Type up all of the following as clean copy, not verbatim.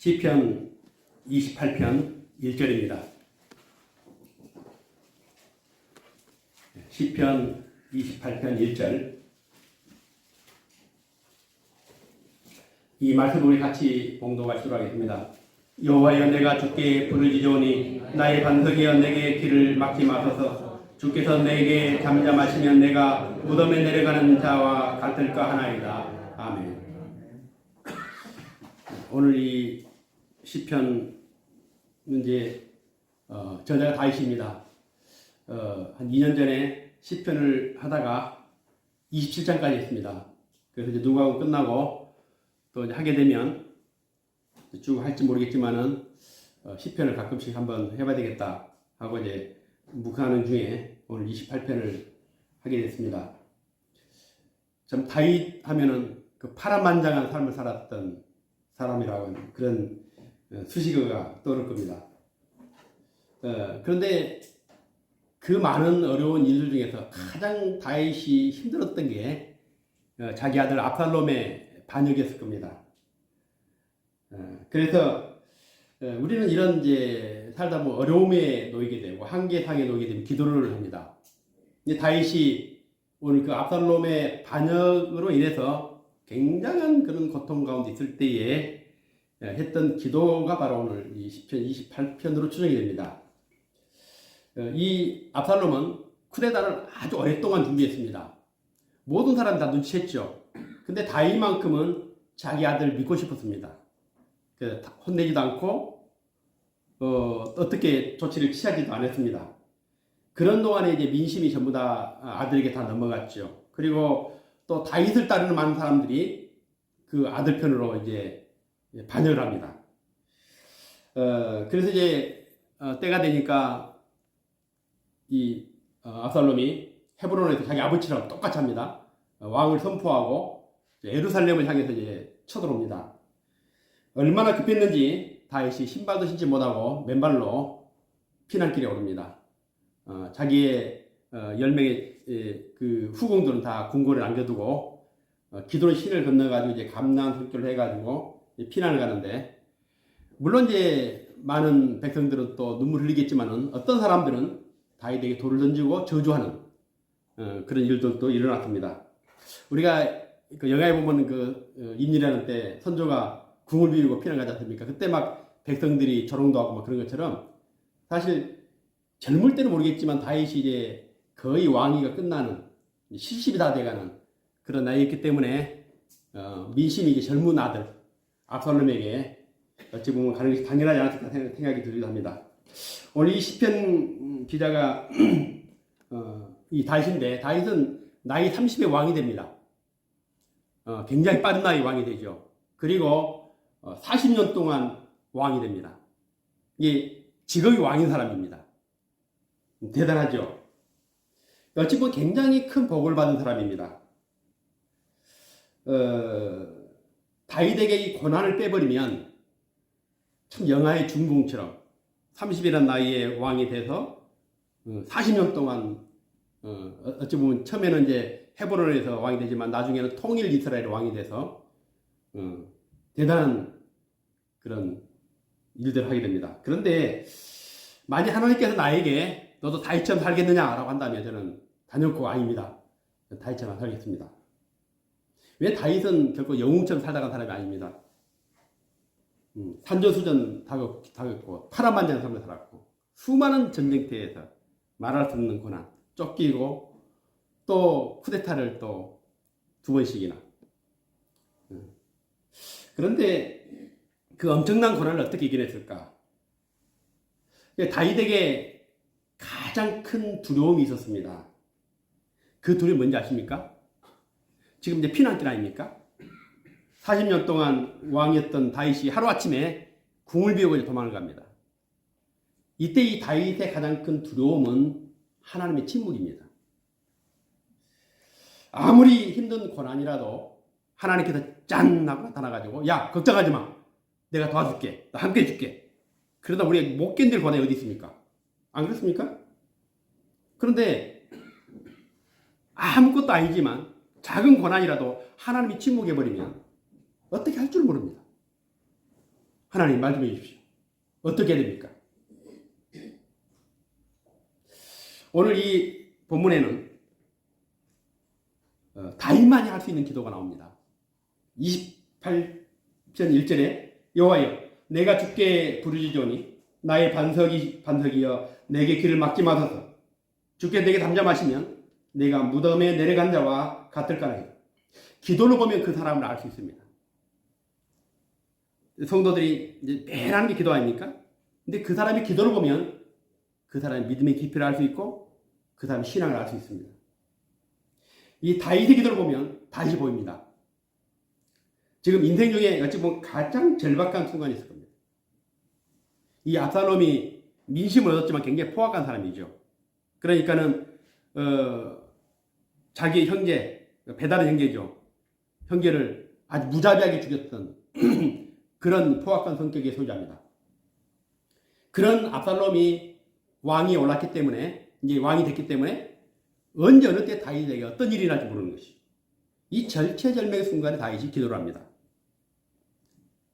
시편 28편 1절입니다. 시편 28편 1절. 이 말씀을 우리 같이 봉독하시도록 하겠습니다. 여호와여, 내가 주께 부르짖으오니 나의 반석이여, 내게 길을 막지 마소서. 주께서 내게 잠잠하시면 내가 무덤에 내려가는 자와 같을까 하나이다. 아멘. 오늘 이 시편 이제 저자가 다윗입니다. 한 2년 전에 시편을 하다가 27장까지 했습니다. 그래서 이제 누가고 끝나고 또 이제 하게 되면 쭉 할지 모르겠지만은 시편을 가끔씩 한번 해봐야 되겠다 하고 이제 묵상하는 중에 오늘 28편을 하게 됐습니다. 참 다윗 하면은 그 파란만장한 삶을 살았던 사람이라고 그런 수식어가 떠오를 겁니다. 그런데 그 많은 어려운 일들 중에서 가장 다윗이 힘들었던 게 자기 아들 압살롬의 반역이었을 겁니다. 그래서 우리는 이런 이제 살다 보면 어려움에 놓이게 되고 한계상에 놓이게 되면 기도를 합니다. 이제 다윗이 오늘 그 압살롬의 반역으로 인해서 굉장한 그런 고통 가운데 있을 때에 했던 기도가 바로 오늘 이 시편 28편으로 추정이 됩니다. 이 압살롬은 쿠데타를 아주 오랫동안 준비했습니다. 모든 사람이 다 눈치챘죠. 근데 다윗만큼은 자기 아들 믿고 싶었습니다. 혼내지도 않고 어떻게 조치를 취하지도 않았습니다. 그런 동안에 이제 민심이 전부 다 아들에게 다 넘어갔죠. 그리고 또 다윗을 따르는 많은 사람들이 그 아들 편으로 이제 반역을 합니다. 그래서 이제 때가 되니까 이 압살롬이 헤브론에서 자기 아버지랑 똑같이 합니다. 왕을 선포하고 예루살렘을 향해서 이제 쳐들어옵니다. 얼마나 급했는지 다윗이 신발도 신지 못하고 맨발로 피난길에 오릅니다. 자기의 10명의 그 후궁들은 다 궁궐에 남겨두고 기도의 신을 건너가지고 이제 감난 설교를 해가지고 피난을 가는데, 물론 이제 많은 백성들은 또 눈물 흘리겠지만은 어떤 사람들은 다윗에게 돌을 던지고 저주하는 그런 일들도 일어났습니다. 우리가 그 영화에 보면 그 임일하는 때 선조가 궁을 비우고 피난 가지 않습니까? 그때 막 백성들이 조롱도 하고 막 그런 것처럼, 사실 젊을 때는 모르겠지만 다윗이 이제 거의 왕위가 끝나는 70이 다 돼가는 그런 나이였기 때문에 민심이 이제 젊은 아들 압살롬에게 어찌 보면 가는 것이 당연하지 않았을까 생각이 들기도 합니다. 오늘 이 시편 기자가 이 다윗인데, 다윗은 나이 30에 왕이 됩니다. 굉장히 빠른 나이 왕이 되죠. 그리고 40년 동안 왕이 됩니다. 이게 직업이 왕인 사람입니다. 대단하죠. 어찌 보면 굉장히 큰 복을 받은 사람입니다. 다윗에게 이 고난을 빼버리면 참 영화의 중공처럼 30이라는 나이에 왕이 돼서 40년 동안 어찌 보면 처음에는 이제 헤브론에서 왕이 되지만 나중에는 통일 이스라엘 왕이 돼서 대단한 그런 일들을 하게 됩니다. 그런데 만약 하나님께서 나에게 너도 다윗처럼 살겠느냐라고 한다면 저는 단연코 아닙니다. 다윗처럼 살겠습니다. 왜? 다윗은 결코 영웅처럼 살다간 사람이 아닙니다. 산전수전 다겼고 파란만장한 삶을 살았고 수많은 전쟁터에서 말할 수 없는 고난, 쫓기고 또 쿠데타를 또 2번씩이나. 그런데 그 엄청난 고난을 어떻게 이겨냈을까? 다윗에게 가장 큰 두려움이 있었습니다. 그 두려움이 뭔지 아십니까? 지금 이제 피난길 아닙니까? 40년 동안 왕이었던 다윗이 하루아침에 궁을 비우고 이제 도망을 갑니다. 이때 이 다윗의 가장 큰 두려움은 하나님의 침묵입니다. 아무리 힘든 고난이라도 하나님께서 짠 하고 나타나가지고, 야, 걱정하지 마. 내가 도와줄게. 나 함께 해줄게. 그러다 우리가 못 견딜 고난이 어디 있습니까? 안 그렇습니까? 그런데 아무것도 아니지만 작은 고난이라도 하나님이 침묵해버리면 어떻게 할 줄 모릅니다. 하나님 말씀해 주십시오. 어떻게 됩니까? 오늘 이 본문에는 다윗만이 할 수 있는 기도가 나옵니다. 28편 1절에 여호와여 내가 주께 부르짖으니 나의 반석이여 내게 길을 막지 마소서. 주께 내게 담잠하시면 내가 무덤에 내려간 자와 같을까나요. 기도를 보면 그 사람을 알 수 있습니다. 성도들이 이제 매일 하는 게 기도 아닙니까? 근데 그 사람의 기도를 보면 그 사람의 믿음의 깊이를 알 수 있고 그 사람의 신앙을 알 수 있습니다. 이 다윗의 기도를 보면 다시 보입니다. 지금 인생 중에 어찌 보면 가장 절박한 순간이 있을 겁니다. 이 압살롬이 민심을 얻었지만 굉장히 포악한 사람이죠. 그러니까는 자기 형제, 배다른 형제죠. 형제를 아주 무자비하게 죽였던 그런 포악한 성격의 소유자입니다. 그런 압살롬이 왕이 올랐기 때문에 이제 왕이 됐기 때문에 언제 어느 때 다윗에게 어떤 일이 날지 모르는 것이 이 절체절명의 순간에 다윗이 기도를 합니다.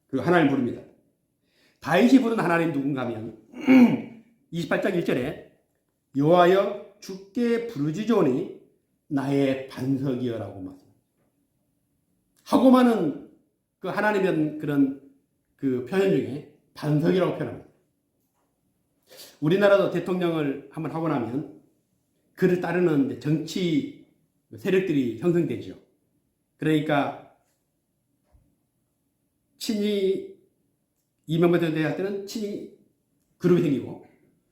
그리고 하나님을 부릅니다. 다윗이 부른 하나님 누군가 하면 28장 1절에 여호와여 주께 부르짖으니 나의 반석이여라고 말씀합니다. 하고 많은 그 하나님의 그런 그 표현 중에 반석이라고 표현합니다. 우리나라도 대통령을 한번 하고 나면 그를 따르는 정치 세력들이 형성되죠. 그러니까 친이 이명박 대통령 할 때는 친이 그룹이 생기고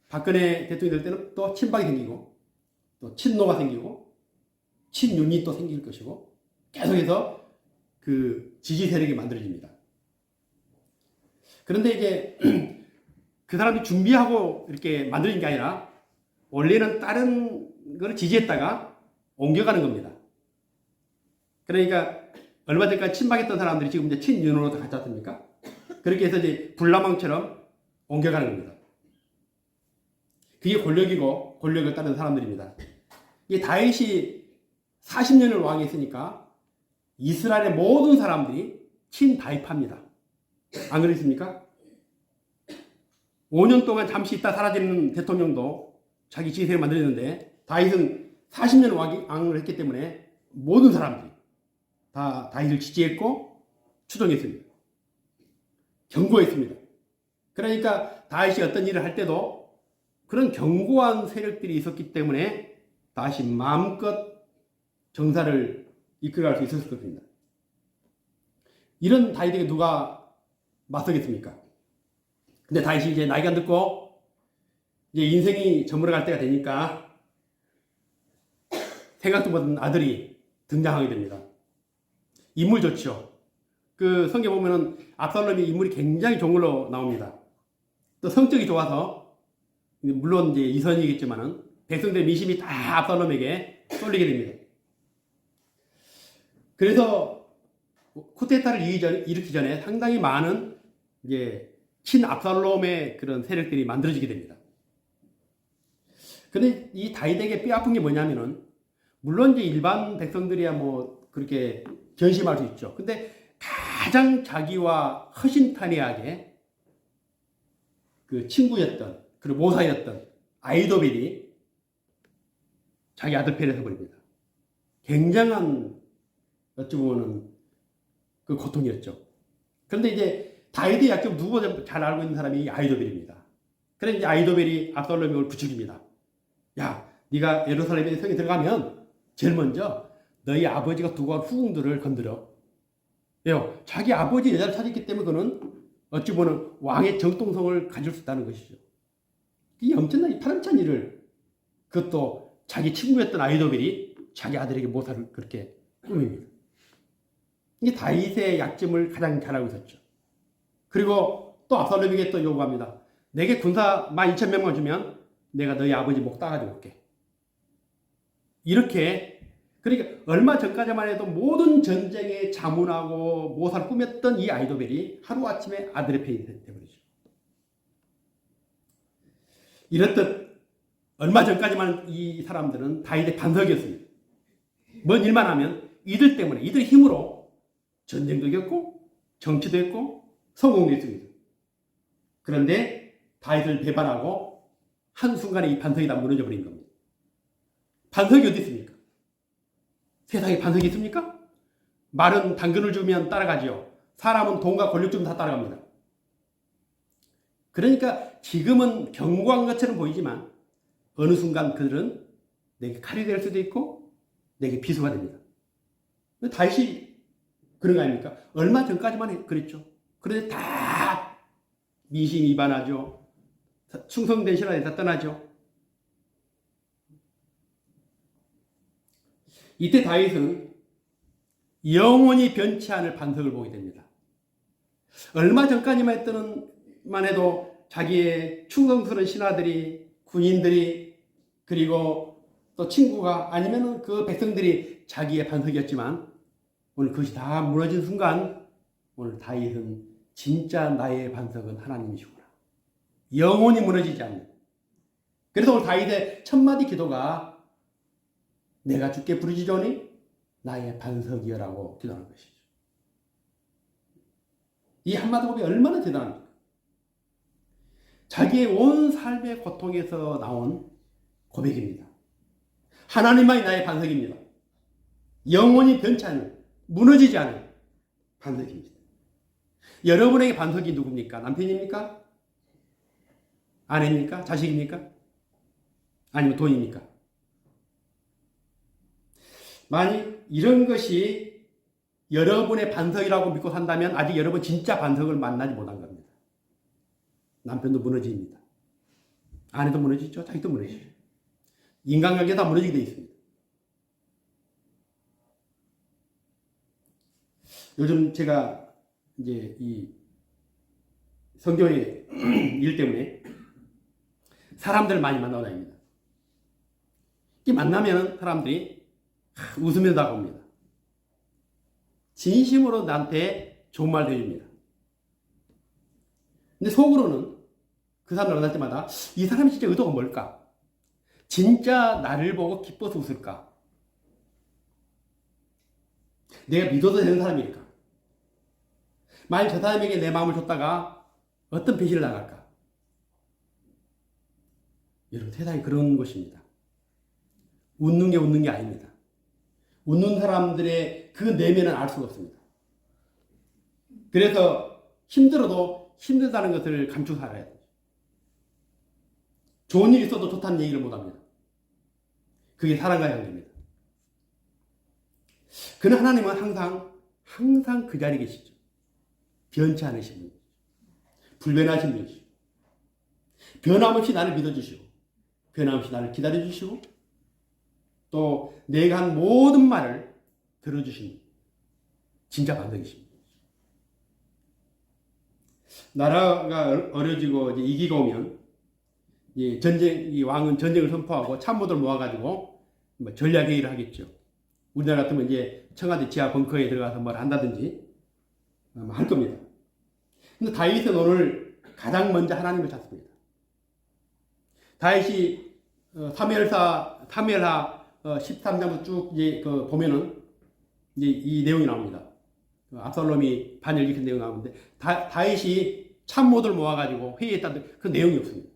박근혜 대통령 될 때는 또 친박이 생기고 또 친노가 생기고 친윤이 또 생길 것이고 계속해서 그 지지 세력이 만들어집니다. 그런데 이제 그 사람들이 준비하고 이렇게 만들어진 게 아니라 원래는 다른 걸 지지했다가 옮겨가는 겁니다. 그러니까 얼마 전까지 친박했던 사람들이 지금 이제 친윤으로 갔지 않습니까? 그렇게 해서 이제 불나방처럼 옮겨가는 겁니다. 그게 권력이고 권력을 따르는 사람들입니다. 이 다윗이 40년을 왕이 했으니까 이스라엘의 모든 사람들이 친다윗파입니다. 안 그렇습니까? 5년 동안 잠시 있다 사라지는 대통령도 자기 지지세를 만들었는데 다윗은 40년 왕을 했기 때문에 모든 사람들이 다 다윗을 지지했고 추종했습니다. 경고했습니다. 그러니까 다윗이 어떤 일을 할 때도 그런 견고한 세력들이 있었기 때문에 다윗이 마음껏 정사를 이끌어갈 수 있었을 것입니다. 이런 다윗에게 누가 맞서겠습니까? 근데 다윗이 이제 나이가 듣고 이제 인생이 저물어갈 때가 되니까 생각도 못한 아들이 등장하게 됩니다. 인물 좋죠. 그 성경 보면은 압살롬이 인물이 굉장히 좋은 걸로 나옵니다. 또 성격이 좋아서 물론 이제 이선이겠지만은 백성들의 민심이 다 압살롬에게 쏠리게 됩니다. 그래서 쿠데타를 일으키기 전에 상당히 많은 이제 친압살롬의 그런 세력들이 만들어지게 됩니다. 그런데 이 다윗에게 뼈아픈 게 뭐냐면은 물론 이제 일반 백성들이야 뭐 그렇게 견심할 수 있죠. 근데 가장 자기와 허심탄회하게 그 친구였던 그리고 모사였던 아히도벨이 자기 아들 패를 해버립니다. 굉장한 어찌 보면은 그 고통이었죠. 그런데 이제 다윗의 약점 누구보다 잘 알고 있는 사람이 아히도벨입니다. 그래서 이제 아히도벨이 압살롬이 그걸 부추깁니다. 야, 네가 예루살렘에 성에 들어가면 제일 먼저 너희 아버지가 두고 간 후궁들을 건드려. 왜요? 자기 아버지 여자를 찾았기 때문에 그는 어찌 보면 왕의 정통성을 가질 수 있다는 것이죠. 이 엄청난 파렴치한 일을 그것도 자기 친구였던 아히도벨이 자기 아들에게 모사를 그렇게 꾸밉니다. 이게 다윗의 약점을 가장 잘 알고 있었죠. 그리고 또 압살롬에게 또 요구합니다. 내게 군사 12,000명만 주면 내가 너희 아버지 목 따가지고 올게. 이렇게 그러니까 얼마 전까지만 해도 모든 전쟁에 자문하고 모사를 꾸몄던 이 아히도벨이 하루아침에 아들의 편이 되어버리죠. 이렇듯 얼마 전까지만 이 사람들은 다윗의 반석이었습니다. 뭔 일만 하면 이들 때문에 이들의 힘으로 전쟁도 겪고 정치도 했고 성공도 했습니다. 그런데 다윗을 배반하고 한순간에 이 반석이 다 무너져 버린 겁니다. 반석이 어디 있습니까? 세상에 반석이 있습니까? 말은 당근을 주면 따라가지요. 사람은 돈과 권력 주면 다 따라갑니다. 그러니까 지금은 견고한 것처럼 보이지만 어느 순간 그들은 내게 칼이 될 수도 있고 내게 비수가 됩니다. 다윗이 그런 거 아닙니까? 얼마 전까지만 그랬죠. 그런데 다 미신 위반하죠. 충성된 신하에서 떠나죠. 이때 다윗은 영원히 변치 않을 반석을 보게 됩니다. 얼마 전까지만 해도 자기의 충성스러운 신하들이, 군인들이, 그리고 또 친구가 아니면 그 백성들이 자기의 반석이었지만 오늘 그것이 다 무너진 순간 오늘 다윗은 진짜 나의 반석은 하나님이시구나. 영원히 무너지지 않는. 그래서 오늘 다윗의 첫 마디 기도가 내가 주께 부르짖으니 나의 반석이여라고 기도하는 것이죠. 이 한마디 고백이 얼마나 대단합니까? 자기의 온 삶의 고통에서 나온 고백입니다. 하나님만이 나의 반석입니다. 영원히 변치 않은, 무너지지 않은 반석입니다. 여러분에게 반석이 누굽니까? 남편입니까? 아내입니까? 자식입니까? 아니면 돈입니까? 만약 이런 것이 여러분의 반석이라고 믿고 산다면 아직 여러분 진짜 반석을 만나지 못한 겁니다. 남편도 무너집니다. 아내도 무너지죠. 자식도 무너지죠. 인간관계 다 무너지게 되어 있습니다. 요즘 제가 이제 이 성교회 일 때문에 사람들을 많이 만나고 다닙니다. 이 만나면 사람들이 웃으면서 다가옵니다. 진심으로 나한테 좋은 말도 해줍니다. 근데 속으로는 그 사람을 만날 때마다 이 사람이 진짜 의도가 뭘까? 진짜 나를 보고 기뻐서 웃을까? 내가 믿어도 되는 사람일까? 만약 저 사람에게 내 마음을 줬다가 어떤 배신을 당할까? 여러분, 세상이 그런 것입니다. 웃는 게 아닙니다. 웃는 사람들의 그 내면은 알 수가 없습니다. 그래서 힘들어도 힘들다는 것을 감추고 살아야 돼요. 좋은 일이 있어도 좋다는 얘기를 못합니다. 그게 사랑과 관계입니다. 그는 하나님은 항상 그 자리에 계시죠. 변치 않으신 분이죠. 불변하신 분이죠. 변함없이 나를 믿어주시고 변함없이 나를 기다려주시고 또 내가 한 모든 말을 들어주신 진짜 반석이십니다. 나라가 어려지고 이제 위기가 오면 이 왕은 전쟁을 선포하고 참모들 모아가지고 뭐 전략회의를 하겠죠. 우리나라 같으면 이제 청와대 지하 벙커에 들어가서 뭘 한다든지 할 겁니다. 근데 다윗은 오늘 가장 먼저 하나님을 찾습니다. 다윗이 사무엘하 13장부터 쭉 보면은 이제 이 내용이 나옵니다. 압살롬이 반을 일으킨 내용이 나오는데 다윗이 참모들 모아가지고 회의했다는 그 내용이 없습니다.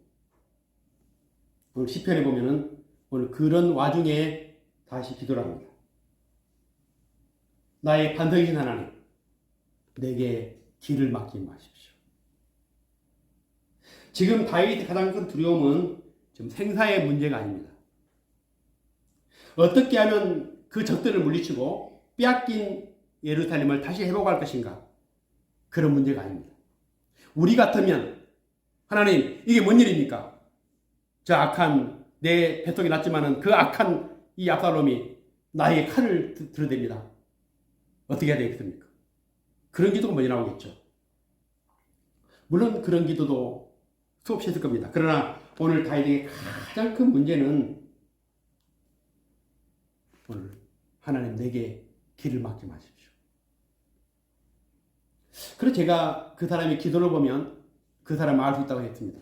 오늘 시편에 보면은 오늘 그런 와중에 다시 기도를 합니다. 나의 반석이신 하나님, 내게 길을 막지 마십시오. 지금 다윗의 가장 큰 두려움은 지금 생사의 문제가 아닙니다. 어떻게 하면 그 적들을 물리치고 빼앗긴 예루살렘을 다시 회복할 것인가? 그런 문제가 아닙니다. 우리 같으면 하나님, 이게 뭔 일입니까? 저 악한 내 뱃속에 났지만은 그 악한 이 압살롬이 나에게 칼을 들어댑니다. 어떻게 해야 되겠습니까? 그런 기도가 먼저 나오겠죠. 물론 그런 기도도 수없이 있을 겁니다. 그러나 오늘 다윗에게 가장 큰 문제는 오늘 하나님 내게 길을 막지 마십시오. 그래서 제가 그 사람의 기도를 보면 그 사람을 알 수 있다고 했습니다.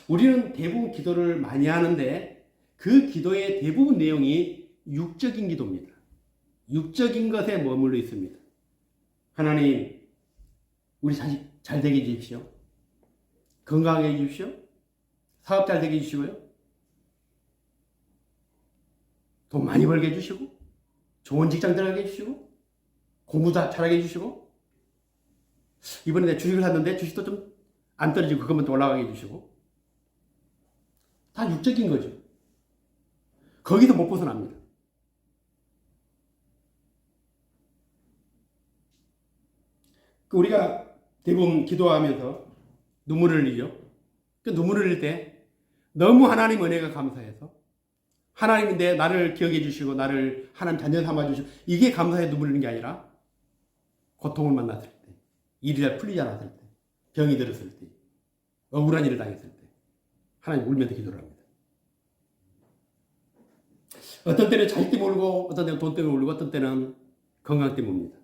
우리는 대부분 기도를 많이 하는데 그 기도의 대부분 내용이 육적인 기도입니다. 육적인 것에 머물러 있습니다. 하나님, 우리 자식 잘 되게 해주십시오. 건강하게 해주십시오. 사업 잘 되게 해주시고요. 돈 많이 벌게 해주시고, 좋은 직장 들어가게 해주시고, 공부 잘하게 해주시고, 이번에 내 주식을 샀는데 주식도 좀 안 떨어지고 그것만 또 올라가게 해주시고, 다 육적인 거죠. 거기서 못 벗어납니다. 우리가 대부분 기도하면서 눈물을 흘리죠. 그 눈물을 흘릴 때 너무 하나님 은혜가 감사해서 하나님인데 나를 기억해 주시고 나를 하나님 자녀 삼아 주시고 이게 감사해 눈물 흘리는 게 아니라 고통을 만났을 때, 일이 잘 풀리지 않았을 때, 병이 들었을 때, 억울한 일을 당했을 때 하나님 울면서 기도를 합니다. 어떤 때는 자식 때문에 울고 어떤 때는 돈 때문에 울고 어떤 때는 건강 때문에 웁니다.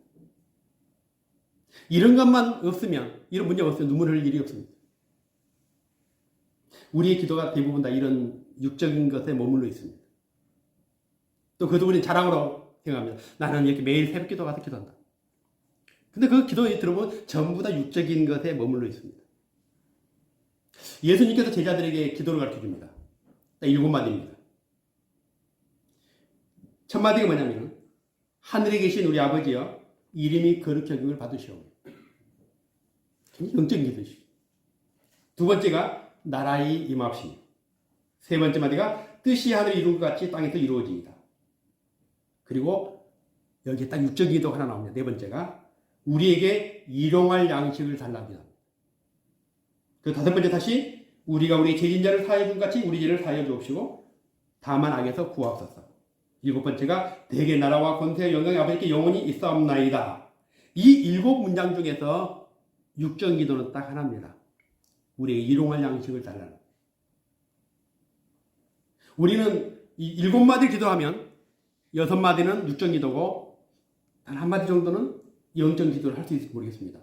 이런 것만 없으면, 이런 문제가 없으면 눈물 흘릴 일이 없습니다. 우리의 기도가 대부분 다 이런 육적인 것에 머물러 있습니다. 또 그것도 우리는 자랑으로 생각합니다. 나는 이렇게 매일 새벽 기도 가서 기도한다. 근데 그 기도에 들어보면 전부 다 육적인 것에 머물러 있습니다. 예수님께서 제자들에게 기도를 가르쳐 줍니다. 7마디입니다. 첫 마디가 뭐냐면 하늘에 계신 우리 아버지여 이름이 거룩히 여김을 받으시오. 영적인 기도시죠. 두 번째가 나라의 임합시니. 세 번째 마디가 뜻이 하늘에 이룬 것 같이 땅에서 이루어지이다. 그리고 여기에 딱 육적인 기도가 하나 나옵니다. 네 번째가 우리에게 일용할 양식을 달라합니다. 그 다섯 번째 다시 우리가 우리 죄진자를 사하여 준 같이 우리 죄를 사하여 주옵시고 다만 악에서 구하옵소서. 일곱 번째가 대개 나라와 권세와 영광이 아버지께 영원히 있사옵나이다. 이 7문장 중에서 육적인 기도는 딱 하나입니다. 우리에게 일용할 양식을 달라는. 우리는 이 7마디 기도하면 6마디는 육적인 기도고 단 1마디 정도는 영적인 기도를 할 수 있을지 모르겠습니다.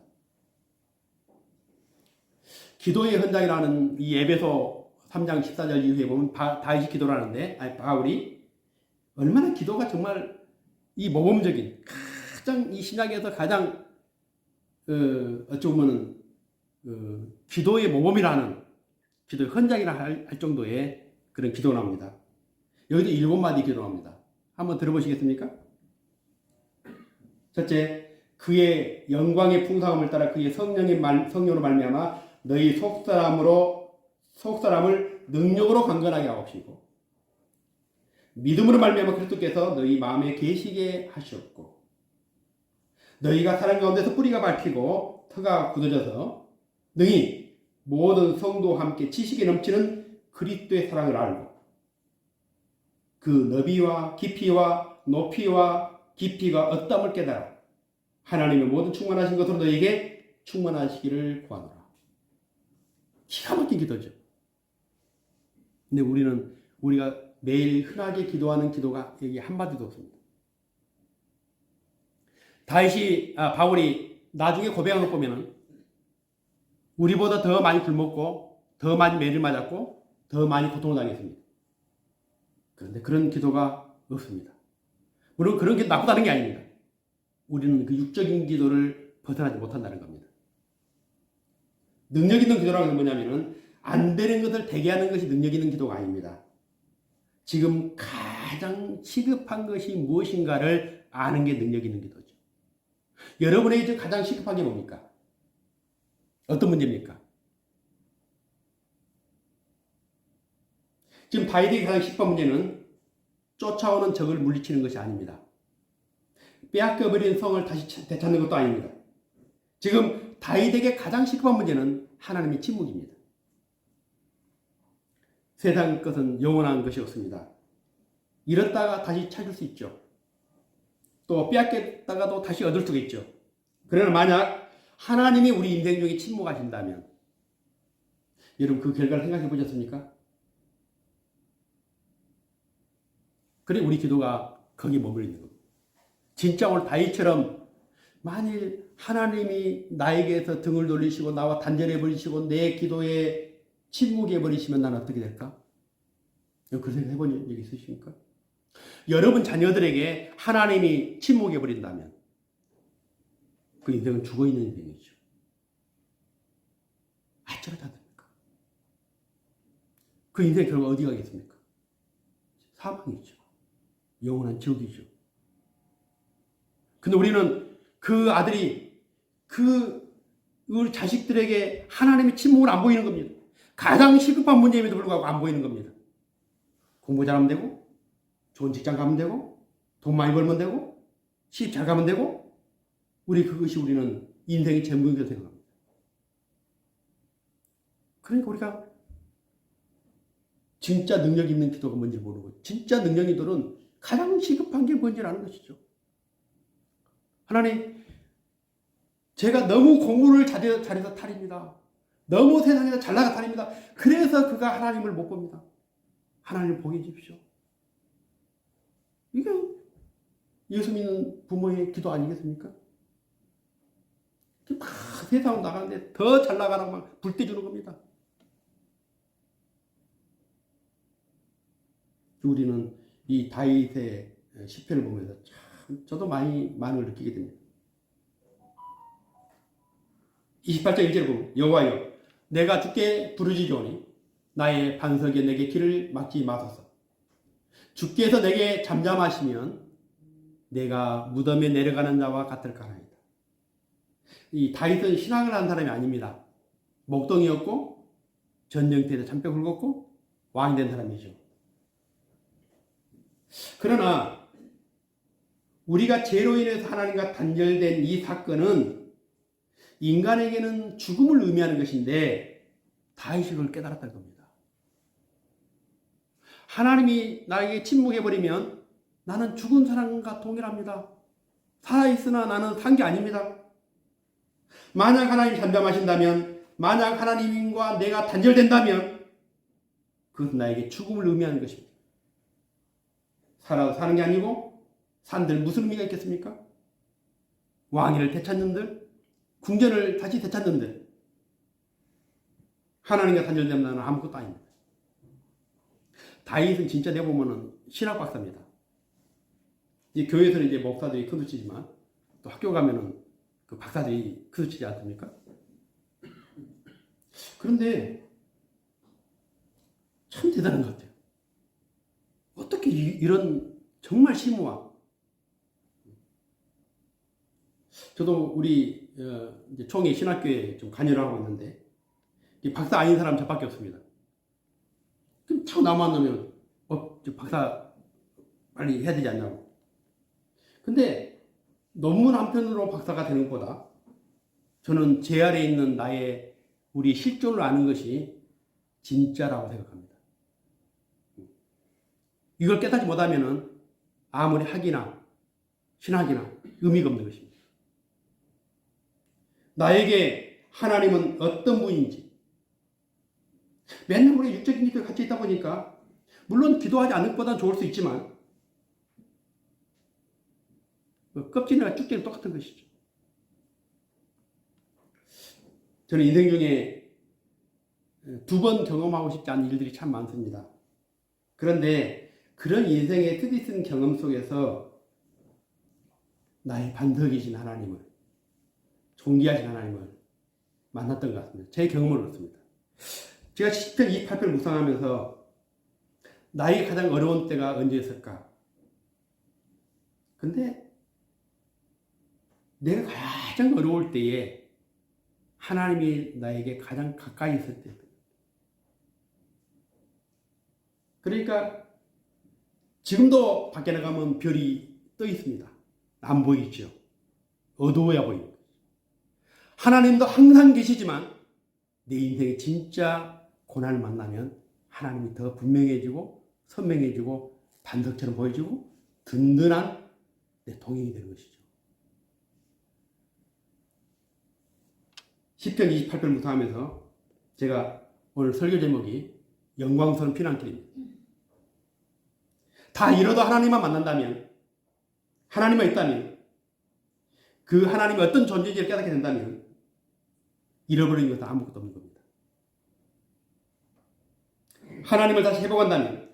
기도의 현장이라는 이 에베소 3장 14절 이후에 보면 다윗이 기도를 하는데 바울이 얼마나 기도가 정말 이 모범적인 가장 이 신약에서 가장 어찌 보면은 기도의 모범이라는 기도의 현장이라 할 정도의 그런 기도가 나옵니다. 여기도 7마디 기도합니다. 한번 들어보시겠습니까? 첫째, 그의 영광의 풍성함을 따라 그의 성령으로 말미암아 너희 속사람을 능력으로 강건하게 하옵시고 믿음으로 말미암아 그리스도께서 너희 마음에 계시게 하시옵고 너희가 사랑 가운데서 뿌리가 밟히고 터가 굳어져서 능히 모든 성도와 함께 지식에 넘치는 그리스도의 사랑을 알고 그 너비와 깊이와 높이와 깊이가 어떠함을 깨달아 하나님의 모든 충만하신 것으로 너희에게 충만하시기를 구하노라. 기가 막힌 기도죠. 근데 우리가 매일 흔하게 기도하는 기도가 여기 한마디도 없습니다. 바울이 나중에 고백한 것 보면은 우리보다 더 많이 굶었고 더 많이 매를 맞았고 더 많이 고통을 당했습니다. 그런데 그런 기도가 없습니다. 물론 그런 게 나쁘다는 게 아닙니다. 우리는 그 육적인 기도를 벗어나지 못한다는 겁니다. 능력 있는 기도라는 건 뭐냐면은 안 되는 것을 되게 하는 것이 능력 있는 기도가 아닙니다. 지금 가장 시급한 것이 무엇인가를 아는 게 능력 있는 기도죠. 여러분에게 지금 가장 시급한 게 뭡니까? 어떤 문제입니까? 지금 다윗에게 가장 시급한 문제는 쫓아오는 적을 물리치는 것이 아닙니다. 빼앗겨버린 성을 다시 되찾는 것도 아닙니다. 지금 다윗에게 가장 시급한 문제는 하나님의 침묵입니다. 세상 것은 영원한 것이 없습니다. 잃었다가 다시 찾을 수 있죠. 또 빼앗겼다가도 다시 얻을 수가 있죠. 그러나 만약 하나님이 우리 인생 중에 침묵하신다면 여러분 그 결과를 생각해 보셨습니까? 그래 우리 기도가 거기에 머물러 있는 겁니다. 진짜 오늘 다윗처럼 만일 하나님이 나에게서 등을 돌리시고 나와 단절해 버리시고 내 기도에 침묵해 버리시면 나는 어떻게 될까? 그런 생각 해본 적 있으십니까? 여러분 자녀들에게 하나님이 침묵해 버린다면 그 인생은 죽어있는 인생이죠. 어쩌다 됩니까? 그 인생 결국 어디 가겠습니까? 사망이죠. 영원한 지옥이죠. 근데 우리는 그 아들이 우리 자식들에게 하나님의 침묵을 안 보이는 겁니다. 가장 시급한 문제임에도 불구하고 안 보이는 겁니다. 공부 잘하면 되고, 좋은 직장 가면 되고, 돈 많이 벌면 되고, 시집 잘 가면 되고, 그것이 우리는 인생의 전부라고 생각합니다. 그러니까 우리가 진짜 능력 있는 기도가 뭔지 모르고, 진짜 능력 있는 가장 시급한 게 뭔지 아는 것이죠. 하나님, 제가 너무 공부를 잘해서 탈입니다. 너무 세상에서 잘 나가 탈입니다. 그래서 그가 하나님을 못 봅니다. 하나님을 보게 해주십시오. 이게 예수 믿는 부모의 기도 아니겠습니까? 막 세상으로 나가는데 더 잘 나가라고 막 불태주는 겁니다. 우리는 이 다윗의 시편을 보면서 참 저도 많은 걸 느끼게 됩니다. 28장 1절을 보면 여호와여 내가 주께 부르짖으오니 나의 반석에 내게 길을 막지 마소서. 주께서 내게 잠잠하시면 내가 무덤에 내려가는 자와 같을까나이다. 이 다윗은 신앙을 한 사람이 아닙니다. 목동이었고 전쟁터에서 참패 굵었고 왕이 된 사람이죠. 그러나 우리가 죄로 인해서 하나님과 단절된 이 사건은 인간에게는 죽음을 의미하는 것인데 다윗이 그걸 깨달았다는 겁니다. 하나님이 나에게 침묵해버리면 나는 죽은 사람과 동일합니다. 살아있으나 나는 산 게 아닙니다. 만약 하나님이 잠잠하신다면, 만약 하나님과 내가 단절된다면 그것은 나에게 죽음을 의미하는 것입니다. 살아도 사는 게 아니고 산들 무슨 의미가 있겠습니까? 왕위를 되찾는들, 궁전을 다시 되찾는들, 하나님과 단절되면 나는 아무것도 아닙니다. 다윗은 진짜 내보면은 신학 박사입니다. 이제 교회에서는 이제 목사들이 큰소치지만 또 학교 가면은 그 박사들이 큰소치지 않습니까? 그런데 참 대단한 것 같아요. 어떻게 이런 정말 심오한, 저도 우리 이제 총회 신학교에 좀 관여를 하고 있는데 이 박사 아닌 사람 저밖에 없습니다. 그럼 자꾸 나만 나면 박사 빨리 해야 되지 않냐고. 근데 논문 한 편으로 박사가 되는 것보다 저는 제 아래에 있는 우리 실존을 아는 것이 진짜라고 생각합니다. 이걸 깨닫지 못하면은 아무리 학이나 신학이나 의미가 없는 것입니다. 나에게 하나님은 어떤 분인지, 맨날 우리 육적인 기도에 같이 있다 보니까 물론 기도하지 않는 것보다는 좋을 수 있지만 껍질이나 쭉지는 똑같은 것이죠. 저는 인생 중에 2번 경험하고 싶지 않은 일들이 참 많습니다. 그런데 그런 인생의 뜻있는 경험 속에서 나의 반석이신 하나님을, 존귀하신 하나님을 만났던 것 같습니다. 제 경험은 그렇습니다. 제가 시편 28편을 묵상하면서 나에게 가장 어려운 때가 언제였을까? 근데 내가 가장 어려울 때에 하나님이 나에게 가장 가까이 있을 때, 그러니까 지금도 밖에 나가면 별이 떠 있습니다. 안 보이죠? 어두워야 보입니다. 하나님도 항상 계시지만 내 인생에 진짜 고난을 만나면 하나님이 더 분명해지고 선명해지고 반석처럼 보여지고 든든한 내 동행이 되는 것이죠. 시편 28편 묵상하면서 제가 오늘 설교 제목이 영광스러운 피난길입니다. 다 잃어도 하나님만 만난다면, 하나님만 있다면, 그 하나님이 어떤 존재인지를 깨닫게 된다면 잃어버린 것은 아무것도 없는 겁니다. 하나님을 다시 회복한다면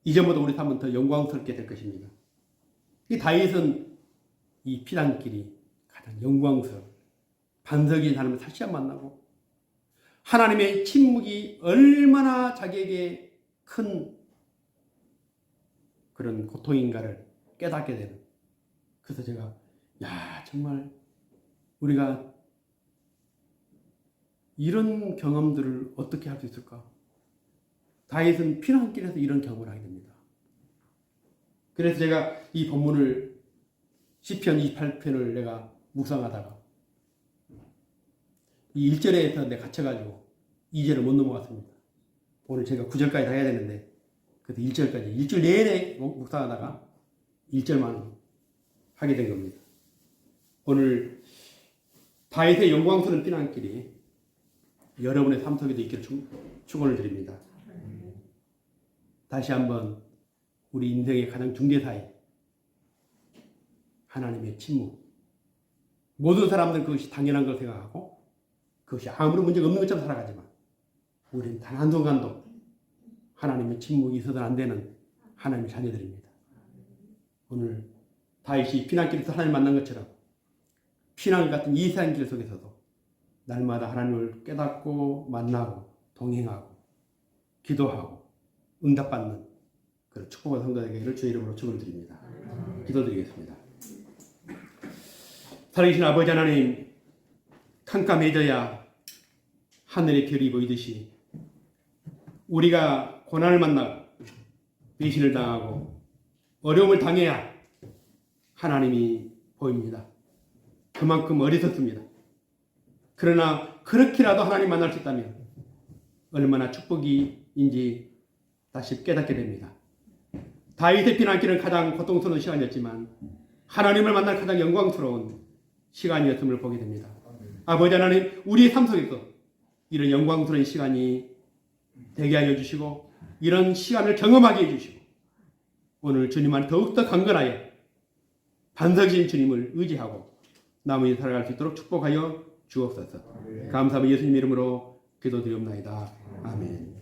이전보다 우리 삶은 더 영광스럽게 될 것입니다. 이 다윗은 이 피난길이 가장 영광스러운 반석인 하나님을 다시 한 번 만나고 하나님의 침묵이 얼마나 자기에게 큰 그런 고통인가를 깨닫게 되는. 그래서 제가 정말 우리가 이런 경험들을 어떻게 할 수 있을까? 다윗은 피난길에서 이런 경험을 하게 됩니다. 그래서 제가 이 본문을 시편 28편을 내가 묵상하다가 이 1절에서 내가 갇혀가지고 2절을 못 넘어갔습니다. 오늘 제가 9절까지 다 해야 되는데 그래서 1절까지 일주일 내내 묵상하다가 1절만 하게 된 겁니다. 오늘 다윗의 영광스러운 피난길이 여러분의 삶 속에도 있기를 축원을 드립니다. 다시 한번 우리 인생의 가장 중대사의 하나님의 침묵. 모든 사람들은 그것이 당연한 걸 생각하고 그것이 아무런 문제가 없는 것처럼 살아가지만 우리는 단 한순간도 하나님의 침묵이 있어서는 안 되는 하나님의 자녀들입니다. 오늘 다윗이 피난길에서 하나님 만난 것처럼 피난 같은 이 세상 길 속에서도 날마다 하나님을 깨닫고 만나고 동행하고 기도하고 응답받는 그런 축복의 성도에게 되기를 주의 이름으로 축원을 드립니다. 기도드리겠습니다. 살아계신 아버지 하나님, 캄캄해져야 하늘의 별이 보이듯이 우리가 고난을 만나고 배신을 당하고 어려움을 당해야 하나님이 보입니다. 그만큼 어리석습니다. 그러나 그렇게라도 하나님 만날 수 있다면 얼마나 축복인지 다시 깨닫게 됩니다. 다윗의 피난길은 가장 고통스러운 시간이었지만 하나님을 만날 가장 영광스러운 시간이었음을 보게 됩니다. 아버지 하나님, 우리의 삶 속에서 이런 영광스러운 시간이 되게 하여 주시고 이런 시간을 경험하게 해주시고 오늘 주님 안에 더욱더 강건하여 반석이신 주님을 의지하고 남은 인생 살아갈 수 있도록 축복하여 주옵소서. 감사하며 예수님 이름으로 기도드리옵나이다. 아멘.